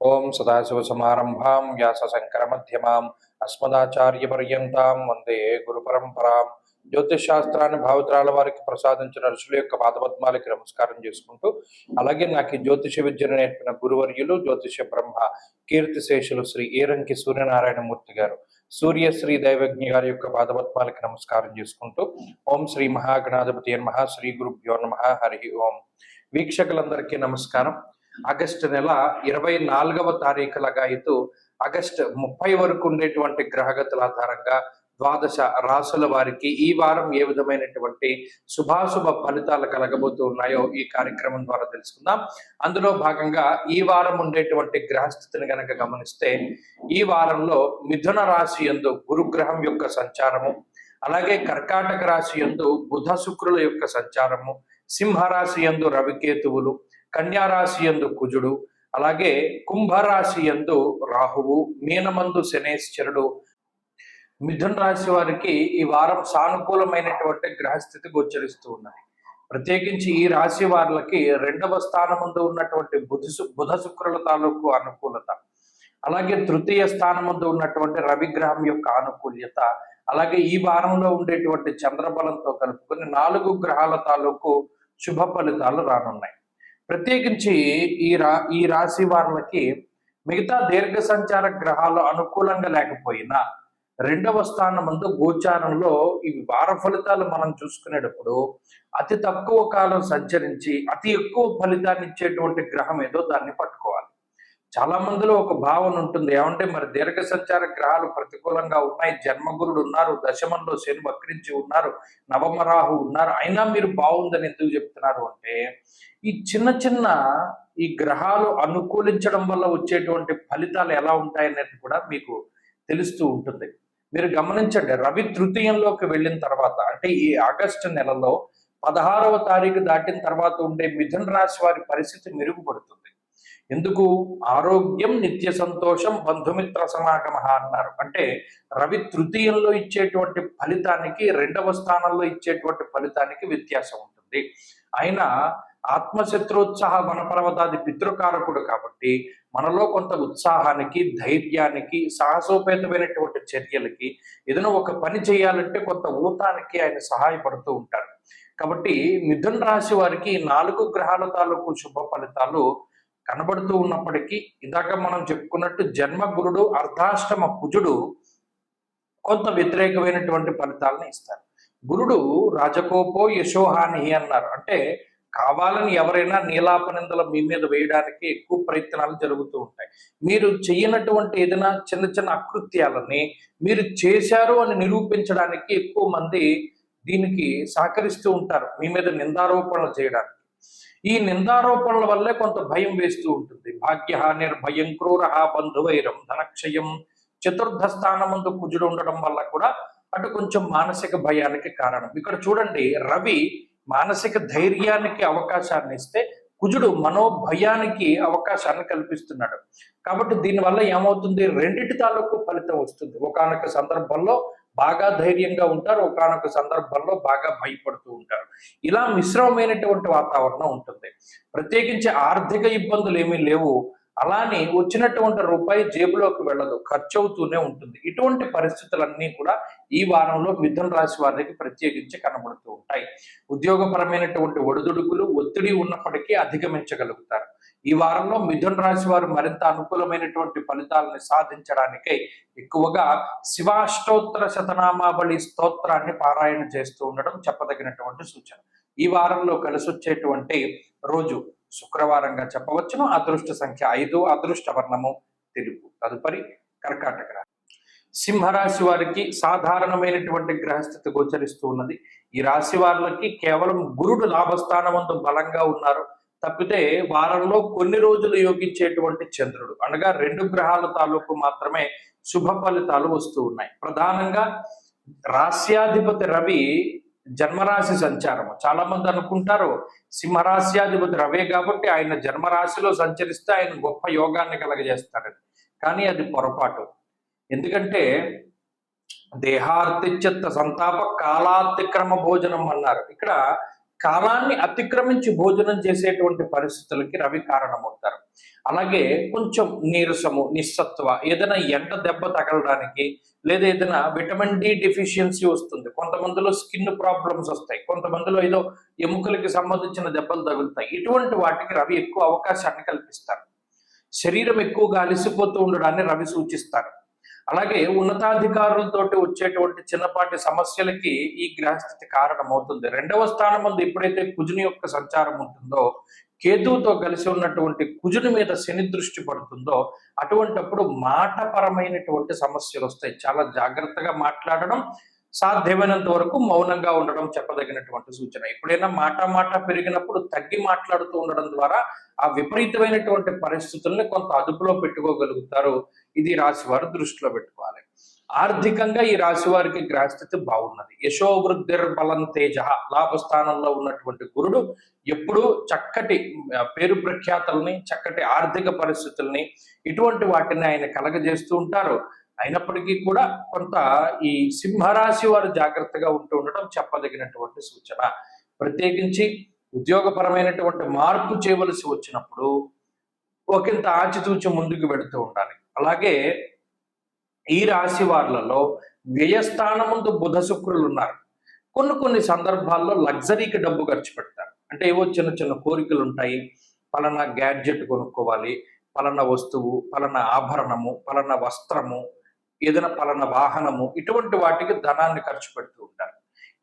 ఓం సదాశివసమారంభాం వ్యాసశంకరమధ్యమాం అస్మదాచార్యపర్యంతాం వందే గురుపరంపరాం. జ్యోతిష్ శాస్త్రాన్ని భావితరాల వారికి ప్రసాదించిన ఋషుల యొక్క పాదపద్మాలకి నమస్కారం చేసుకుంటూ, అలాగే నాకు ఈ జ్యోతిష విద్యను నేర్పిన గురువర్యులు జ్యోతిష బ్రహ్మ కీర్తిశేషులు శ్రీ ఏరంకి సూర్యనారాయణమూర్తి గారు, సూర్యశ్రీ దైవజ్ఞ గారి యొక్క పాదపద్మాలకి నమస్కారం చేసుకుంటూ, ఓం శ్రీ మహాగణాధిపతి నమః, శ్రీ గురుభ్యో నమః, హరి ఓం. వీక్షకులందరికీ నమస్కారం. ఆగస్టు నెల 24వ తారీఖు లగాయతు ఆగస్టు 30 వరకు ఉండేటువంటి గ్రహగతుల ఆధారంగా ద్వాదశ రాసుల వారికి ఈ వారం ఏ విధమైనటువంటి శుభాశుభ ఫలితాలు కలగబోతూ ఉన్నాయో ఈ కార్యక్రమం ద్వారా తెలుసుకుందాం. అందులో భాగంగా ఈ వారం ఉండేటువంటి గ్రహస్థితిని గనక గమనిస్తే, ఈ వారంలో మిథున రాశి యందు గురుగ్రహం యొక్క సంచారము, అలాగే కర్కాటక రాశి యందు బుధ శుక్రుల యొక్క సంచారము, సింహరాశి యందు రవికేతువులు, కన్యారాశి యందు కుజుడు, అలాగే కుంభరాశి యందు రాహువు, మీనమందు శనేశ్వరుడు. మిథున రాశి వారికి ఈ వారం సానుకూలమైనటువంటి గ్రహస్థితి గోచరిస్తూ ఉన్నాయి. ప్రత్యేకించి ఈ రాశి వారికి 2వ స్థానమందు ఉన్నటువంటి బుధ శుక్రుల తాలూకు అనుకూలత, అలాగే 3య స్థానమందు ఉన్నటువంటి రవిగ్రహం యొక్క ఆనుకూల్యత, అలాగే ఈ వారంలో ఉండేటువంటి చంద్రబలంతో కలుపుకొని 4 గ్రహాల తాలూకు శుభ ఫలితాలు రానున్నాయి. ప్రత్యేకించి ఈ రాశి వారికి మిగతా దీర్ఘ సంచార గ్రహాలు అనుకూలంగా లేకపోయినా 2వ స్థానమందు గోచారంలో ఈ వార ఫలితాలు మనం చూసుకునేటప్పుడు అతి తక్కువ కాలం సంచరించి అతి ఎక్కువ ఫలితాన్ని ఇచ్చేటువంటి గ్రహం ఏదో దాన్ని పట్టుకోవాలి. చాలా మందిలో ఒక భావన ఉంటుంది, ఏమంటే మరి దీర్ఘ సంచార గ్రహాలు ప్రతికూలంగా ఉన్నాయి, జన్మగురుడు ఉన్నారు, దశమంలో శని వక్రించి ఉన్నారు, నవమరాహు ఉన్నారు, అయినా మీరు బాగుందని ఎందుకు చెప్తున్నారు అంటే, ఈ చిన్న ఈ గ్రహాలు అనుకూలించడం వల్ల వచ్చేటువంటి ఫలితాలు ఎలా ఉంటాయనేది కూడా మీకు తెలుస్తూ ఉంటుంది. మీరు గమనించండి, రవి తృతీయంలోకి వెళ్ళిన తర్వాత, అంటే ఈ ఆగస్టు నెలలో 16వ తారీఖు దాటిన తర్వాత ఉండే మిథున రాశి వారి పరిస్థితి మెరుగుపడుతుంది. ఎందుకు? ఆరోగ్యం, నిత్య సంతోషం, బంధుమిత్ర సమాగమ అన్నారు. అంటే రవి తృతీయంలో ఇచ్చేటువంటి ఫలితానికి 2వ స్థానంలో ఇచ్చేటువంటి ఫలితానికి వ్యత్యాసం ఉంటుంది. ఆయన ఆత్మశత్రోత్సాహ వనపర్వతాది పితృకారకుడు కాబట్టి మనలో కొంత ఉత్సాహానికి, ధైర్యానికి, సాహసోపేతమైనటువంటి చర్యలకి, ఏదైనా ఒక పని చేయాలంటే కొంత ఊతానికి ఆయన సహాయపడుతూ ఉంటారు. కాబట్టి మిథున రాశి వారికి 4 గ్రహాల తాలూకు శుభ ఫలితాలు కనబడుతూ ఉన్నప్పటికీ, ఇందాక మనం చెప్పుకున్నట్టు జన్మగురుడు, అర్ధాష్టమ కుజుడు కొంత వ్యతిరేకమైనటువంటి ఫలితాలను ఇస్తారు. గురుడు రాజకోపో యశోహాని అన్నారు. అంటే కావాలని ఎవరైనా నీలాపనిందలు మీ మీద వేయడానికి ఎక్కువ ప్రయత్నాలు జరుగుతూ ఉంటాయి. మీరు చేయనటువంటి ఏదైనా చిన్న అకృత్యాలని మీరు చేశారు అని నిరూపించడానికి ఎక్కువ మంది దీనికి సహకరిస్తూ ఉంటారు, మీ మీద నిందారోపణలు చేయడానికి. ఈ నిందారోపణల వల్లే కొంత భయం వేస్తూ ఉంటుంది. భాగ్య నిర్భయం క్రూర బంధువైరం ధనక్షయం. 4ర్థ స్థానమందు కుజుడు ఉండడం వల్ల కూడా అటు కొంచెం మానసిక భయానికి కారణం. ఇక్కడ చూడండి, రవి మానసిక ధైర్యానికి అవకాశాన్ని ఇస్తే కుజుడు మనోభయానికి అవకాశాన్ని కల్పిస్తున్నాడు. కాబట్టి దీనివల్ల ఏమవుతుంది, రెండిటి తాలూకు ఫలితం వస్తుంది. ఒకానొక సందర్భంలో బాగా ధైర్యంగా ఉంటారు, ఒకానొక సందర్భంలో బాగా భయపడుతూ ఉంటారు. ఇలా మిశ్రమమైనటువంటి వాతావరణం ఉంటుంది. ప్రత్యేకించి ఆర్థిక ఇబ్బందులు ఏమీ లేవు, అలానే వచ్చినటువంటి రూపాయి జేబులోకి వెళ్ళదు, ఖర్చు అవుతూనే ఉంటుంది. ఇటువంటి పరిస్థితులన్నీ కూడా ఈ వారంలో మిథున రాశి వారికి ప్రత్యేకించి కనబడుతూ ఉంటాయి. ఉద్యోగపరమైనటువంటి ఒడిదుడుకులు, ఒత్తిడి ఉన్నప్పటికీ అధిగమించగలుగుతారు. ఈ వారంలో మిథున రాశి వారు మరింత అనుకూలమైనటువంటి ఫలితాలను సాధించడానికై ఎక్కువగా శివాష్టోత్తర శతనామావళి స్తోత్రాన్ని పారాయణ చేస్తూ ఉండడం చెప్పదగినటువంటి సూచన. ఈ వారంలో కలిసి వచ్చేటువంటి రోజు శుక్రవారంగా చెప్పవచ్చును. అదృష్ట సంఖ్య 5, అదృష్ట వర్ణము తెలుపు. తదుపరి కర్కాటక రాశి. సింహరాశి వారికి సాధారణమైనటువంటి గ్రహస్థితి గోచరిస్తూ ఉన్నది. ఈ రాశి వారికి కేవలం గురుడు లాభస్థానమందు బలంగా ఉన్నారు తప్పితే వారంలో కొన్ని రోజులు యోగించేటువంటి చంద్రుడు, అనగా 2 గ్రహాల తాలూకు మాత్రమే శుభ ఫలితాలు వస్తూ ఉన్నాయి. ప్రధానంగా రాశ్యాధిపతి రవి జన్మరాశి సంచారము. చాలా మంది అనుకుంటారు సింహరాశ్యాధిపతి రవే కాబట్టి ఆయన జన్మరాశిలో సంచరిస్తే ఆయన గొప్ప యోగాన్ని కలగజేస్తాడని. కానీ అది పొరపాటు. ఎందుకంటే దేహార్తిచిత్త సంతాప కాలాతిక్రమ భోజనం అన్నారు. ఇక్కడ కాలాన్ని అతిక్రమించి భోజనం చేసేటువంటి పరిస్థితులకి రవి కారణమవుతారు. అలాగే కొంచెం నీరసము, నిస్సత్వ, ఏదైనా ఎండ దెబ్బ తగలడానికి, లేదా ఏదైనా విటమిన్ డి డెఫిషియన్సీ వస్తుంది. కొంతమందిలో స్కిన్ ప్రాబ్లమ్స్ వస్తాయి, కొంతమందిలో ఏదో ఎముకలకి సంబంధించిన దెబ్బలు తగులుతాయి. ఇటువంటి వాటికి రవి ఎక్కువ అవకాశాన్ని కల్పిస్తారు. శరీరం ఎక్కువగా అలసిపోతూ ఉండడాన్ని రవి సూచిస్తారు. అలాగే ఉన్నతాధికారులతోటి వచ్చేటువంటి చిన్నపాటి సమస్యలకి ఈ గ్రహస్థితి కారణమవుతుంది. 2వ స్థానం ముందు ఎప్పుడైతే కుజుని యొక్క సంచారం ఉంటుందో, కేతువుతో కలిసి ఉన్నటువంటి కుజుని మీద శని దృష్టి పడుతుందో, అటువంటప్పుడు మాటపరమైనటువంటి సమస్యలు వస్తాయి. చాలా జాగ్రత్తగా మాట్లాడడం, సాధ్యమైనంత వరకు మౌనంగా ఉండడం చెప్పదగినటువంటి సూచన. ఎప్పుడైనా మాట పెరిగినప్పుడు తగ్గి మాట్లాడుతూ ఉండడం ద్వారా ఆ విపరీతమైనటువంటి పరిస్థితుల్ని కొంత అదుపులో పెట్టుకోగలుగుతారు. ఇది రాశి వారు దృష్టిలో పెట్టుకోవాలి. ఆర్థికంగా ఈ రాశి వారికి గ్రహస్థితి బాగున్నది. యశోవృద్ధిర్బలం తేజ, లాభస్థానంలో ఉన్నటువంటి గురుడు ఎప్పుడూ చక్కటి పేరు ప్రఖ్యాతల్ని, చక్కటి ఆర్థిక పరిస్థితుల్ని, ఇటువంటి వాటిని ఆయన కలగజేస్తూ ఉంటారు. అయినప్పటికీ కూడా కొంత ఈ సింహరాశి వారు జాగ్రత్తగా ఉంటూ ఉండడం చెప్పదగినటువంటి సూచన. ప్రత్యేకించి ఉద్యోగపరమైనటువంటి మార్పు చేయవలసి వచ్చినప్పుడు ఒకంత ఆచితూచి ముందుకు వెళుతూ ఉండాలి. అలాగే ఈ రాశి వార్లలో వ్యయస్థానముందు బుధ శుక్రులు ఉన్నారు. కొన్ని సందర్భాల్లో లగ్జరీకి డబ్బు ఖర్చు పెడతారు. అంటే ఏవో చిన్న చిన్న కోరికలు ఉంటాయి. పలానా గ్యాడ్జెట్ కొనుక్కోవాలి, పలానా వస్తువు, పలానా ఆభరణము, పలానా వస్త్రము, ఏదైనా పలానా వాహనము, ఇటువంటి వాటికి ధనాన్ని ఖర్చు పెడుతూ ఉంటారు.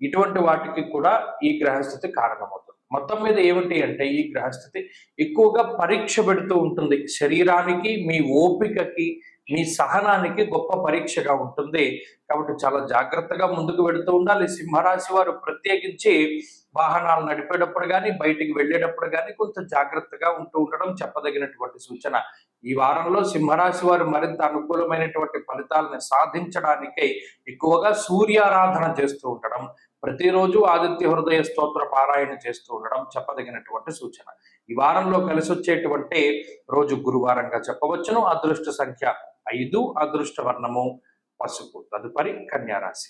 ఇటువంటి వాటికి కూడా ఈ గ్రహస్థితి కారణమవుతుంది. మొత్తం మీద ఏమిటి అంటే ఈ గ్రహస్థితి ఎక్కువగా పరీక్ష పెడుతూ ఉంటుంది. శరీరానికి, మీ ఓపికకి, మీ సహనానికి గొప్ప పరీక్షగా ఉంటుంది. కాబట్టి చాలా జాగ్రత్తగా ముందుకు వెళుతూ ఉండాలి. సింహరాశి వారు ప్రత్యేకించి వాహనాలు నడిపేటప్పుడు కానీ, బయటికి వెళ్ళేటప్పుడు కానీ కొంత జాగ్రత్తగా ఉంటూ ఉండడం చెప్పదగినటువంటి సూచన. ఈ వారంలో సింహరాశి వారు మరింత అనుకూలమైనటువంటి ఫలితాలను సాధించడానికై ఎక్కువగా సూర్యారాధన చేస్తూ ఉండడం, ప్రతిరోజు ఆదిత్య హృదయ స్తోత్ర పారాయణ చేస్తూ ఉండడం చెప్పదగినటువంటి సూచన. ఈ వారంలో కలిసి వచ్చేటువంటి రోజు గురువారంగా చెప్పవచ్చును. అదృష్ట సంఖ్య 5, అదృష్ట వర్ణము పసుపు. తదుపరి కన్యారాశి.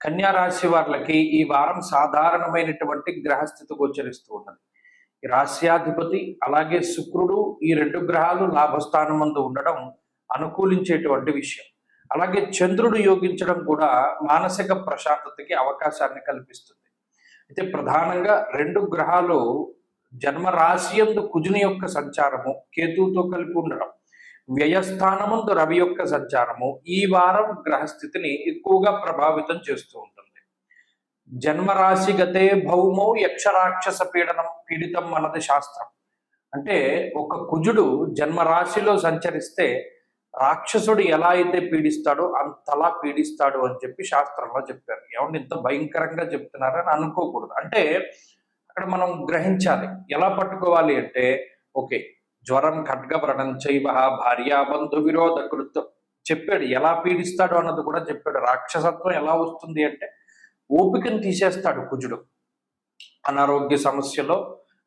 కన్యారాశి వారికి ఈ వారం సాధారణమైనటువంటి గ్రహస్థితి గోచరిస్తూ ఉన్నది. ఈ రాశ్యాధిపతి అలాగే శుక్రుడు, ఈ 2 గ్రహాలు లాభస్థానం ముందు ఉండడం అనుకూలించేటువంటి విషయం. అలాగే చంద్రుడు యోగించడం కూడా మానసిక ప్రశాంతతకి అవకాశాన్ని కల్పిస్తుంది. అయితే ప్రధానంగా 2 గ్రహాలు జన్మ రాశి యందు కుజుని యొక్క సంచారము, కేతువుతో కలిపి ఉండడం, వ్యయస్థానమందు రవి యొక్క సంచారము ఈ వారం గ్రహస్థితిని ఎక్కువగా ప్రభావితం చేస్తూ ఉంటుంది. జన్మరాశిగతే భౌమౌ యక్షరాక్షస పీడితం అన్నది శాస్త్రం. అంటే ఒక కుజుడు జన్మరాశిలో సంచరిస్తే రాక్షసుడు ఎలా అయితే పీడిస్తాడో అంతలా పీడిస్తాడు అని చెప్పి శాస్త్రంలో చెప్పారు. ఏమంటే ఇంత భయంకరంగా చెప్తున్నారని అనుకోకూడదు. అంటే అక్కడ మనం గ్రహించాలి. ఎలా పట్టుకోవాలి అంటే, ఓకే, జ్వరం ఖడ్గవ్రణం చైవ భార్యా బంధు విరోధ కృత్యం చెప్పాడు. ఎలా పీడిస్తాడు అన్నది కూడా చెప్పాడు. రాక్షసత్వం ఎలా వస్తుంది అంటే ఓపికను తీసేస్తాడు కుజుడు. అనారోగ్య సమస్యలో,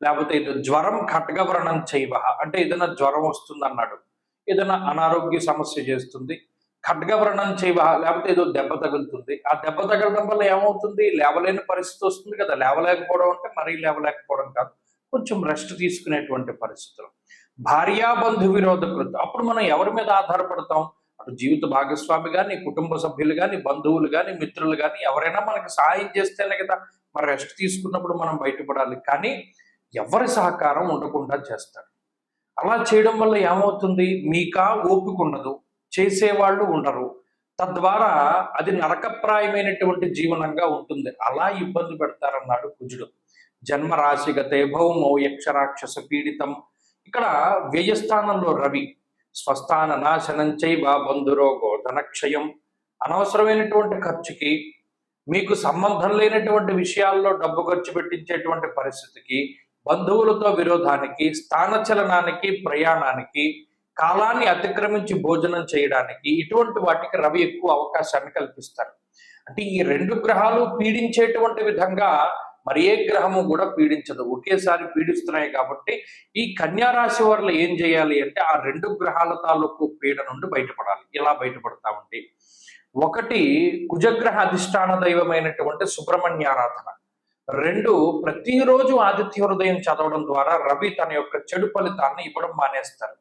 లేకపోతే ఇది జ్వరం ఖడ్గవ్రణం చైవ అంటే ఏదైనా జ్వరం వస్తుంది అన్నాడు, ఏదైనా అనారోగ్య సమస్య చేస్తుంది. ఖడ్గవ్రణం చైవ లేకపోతే ఏదో దెబ్బ తగులుతుంది. ఆ దెబ్బ తగలడం వల్ల ఏమవుతుంది, లేవలేని పరిస్థితి వస్తుంది కదా. లేవలేకపోవడం అంటే మరీ లేవలేకపోవడం కాదు, కొంచెం రెస్ట్ తీసుకునేటువంటి పరిస్థితులు. భార్యాబంధు విరోధ కృతం. అప్పుడు మనం ఎవరి మీద ఆధారపడతాం? అటు జీవిత భాగస్వామి కానీ, కుటుంబ సభ్యులు కానీ, బంధువులు కానీ, మిత్రులు కానీ ఎవరైనా మనకి సహాయం చేస్తేనే కదా మరి రెస్ట్ తీసుకున్నప్పుడు మనం బయటపడాలి. కానీ ఎవరి సహకారం ఉండకుండా చేస్తాడు. అలా చేయడం వల్ల ఏమవుతుంది, మీకా ఓపిక ఉండదు, చేసేవాళ్ళు ఉండరు. తద్వారా అది నరకప్రాయమైనటువంటి జీవనంగా ఉంటుంది. అలా ఇబ్బంది పెడతారన్నాడు కుజుడు. జన్మ రాశిగతే భౌమౌ యక్షరాక్షస పీడితం. ఇక్కడ వ్యయస్థానంలో రవి, స్వస్థాన నాశనం చైవ బంధురోగో ధనక్షయం. అనవసరమైనటువంటి ఖర్చుకి, మీకు సంబంధం లేనటువంటి విషయాల్లో డబ్బు ఖర్చు పెట్టించేటువంటి పరిస్థితికి, బంధువులతో విరోధానికి, స్థానచలనానికి, ప్రయాణానికి, కాలాన్ని అతిక్రమించి భోజనం చేయడానికి, ఇటువంటి వాటికి రవి ఎక్కువ అవకాశాన్ని కల్పిస్తారు. అంటే ఈ 2 గ్రహాలు పీడించేటువంటి విధంగా మరి ఏ గ్రహము కూడా పీడించదు, ఒకేసారి పీడిస్తున్నాయి. కాబట్టి ఈ కన్యారాశి వారు ఏం చేయాలి అంటే ఆ 2 గ్రహాల తాలూకు పీడ నుండి బయటపడాలి. ఎలా బయటపడతామంటే, ఒకటి కుజగ్రహ అధిష్టాన దైవమైనటువంటి సుబ్రహ్మణ్యారాధన. రెండు, ప్రతిరోజు ఆదిత్య హృదయం చదవడం ద్వారా రవి తన యొక్క చెడు ఫలితాన్ని ఇవ్వడం మానేస్తారు.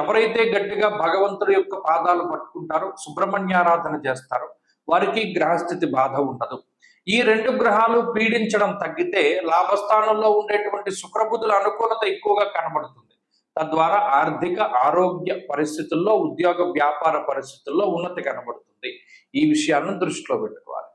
ఎవరైతే గట్టిగా భగవంతుడి యొక్క పాదాలు పట్టుకుంటారో, సుబ్రహ్మణ్యారాధన చేస్తారో వారికి గ్రహస్థితి బాధ ఉండదు. ఈ రెండు గ్రహాలు పీడించడం తగ్గితే లాభస్థానంలో ఉండేటువంటి శుక్రబుధుల అనుకూలత ఎక్కువగా కనబడుతుంది. తద్వారా ఆర్థిక ఆరోగ్య పరిస్థితుల్లో, ఉద్యోగ వ్యాపార పరిస్థితుల్లో ఉన్నతి కనబడుతుంది. ఈ విషయాలను దృష్టిలో పెట్టుకోవాలి.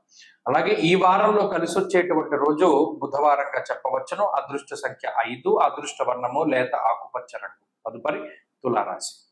అలాగే ఈ వారంలో కలిసి వచ్చేటువంటి రోజు బుధవారంగా చెప్పవచ్చును. అదృష్ట సంఖ్య 5, అదృష్ట వర్ణము లేత ఆకుపచ్చ రంగు. తదుపరి తులారాశి.